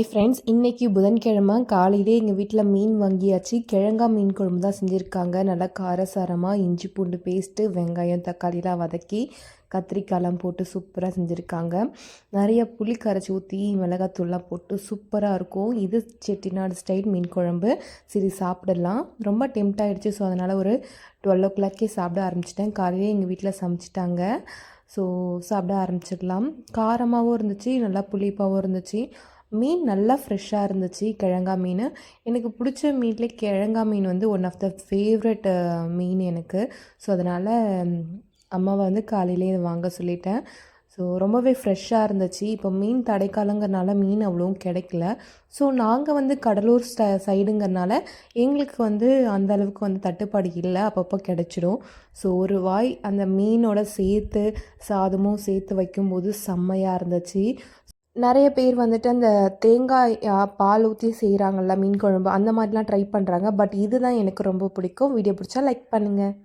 Friends, இன்றைக்கி புதன்கிழமை காலையிலே எங்கள் வீட்டில் மீன் வாங்கியாச்சு. கிழங்கா மீன் குழம்பு தான் செஞ்சுருக்காங்க. நல்லா காரசாரமாக இஞ்சி பூண்டு பேஸ்ட்டு, வெங்காயம் தக்காளிலாம் வதக்கி கத்திரிக்காயெலாம் போட்டு சூப்பராக செஞ்சுருக்காங்க. நிறைய புளி கரைச்சி ஊற்றி மிளகாத்தூள்லாம் போட்டு சூப்பராக இருக்கும். இது செட்டிநாடு ஸ்டைல் மீன் குழம்பு. சரி சாப்பிடலாம். ரொம்ப டெம்ட் ஆகிடுச்சு. ஸோ அதனால் ஒரு 12 சாப்பிட ஆரம்பிச்சிட்டேன். காலையிலே எங்கள் வீட்டில் சமைச்சிட்டாங்க. ஸோ சாப்பிட ஆரம்பிச்சிடலாம். காரமாகவும் இருந்துச்சு, நல்லா புளிப்பாகவும் இருந்துச்சு. மீன் நல்லா ஃப்ரெஷ்ஷாக இருந்துச்சு. கிழங்கா மீன் எனக்கு பிடிச்ச மீன்லேயே கிழங்கா மீன் வந்து ஒன் ஆஃப் த ஃபேவரட் மீன் எனக்கு. ஸோ அதனால் அம்மாவை வந்து காலையிலே இதை வாங்க சொல்லிட்டேன். ஸோ ரொம்பவே ஃப்ரெஷ்ஷாக இருந்துச்சு. இப்போ மீன் தடைக்காலங்கிறனால மீன் அவ்வளோவும் கிடைக்கல. ஸோ நாங்கள் வந்து கடலூர் சைடுங்கிறனால எங்களுக்கு வந்து அந்த அளவுக்கு வந்து தட்டுப்பாடு இல்லை, அப்பப்போ கிடைச்சிடும். ஸோ ஒரு வாய் அந்த மீனோட சேர்த்து சாதமும் சேர்த்து வைக்கும்போது செம்மையாக இருந்துச்சு. நிறைய பேர் வந்துட்டு அந்த தேங்காய் பால் ஊற்றி செய்கிறாங்கல்ல மீன் குழம்பு, அந்த மாதிரிலாம் ட்ரை பண்ணுறாங்க. பட் இதுதான் எனக்கு ரொம்ப பிடிக்கும். வீடியோ பிடிச்சா லைக் பண்ணுங்கள்.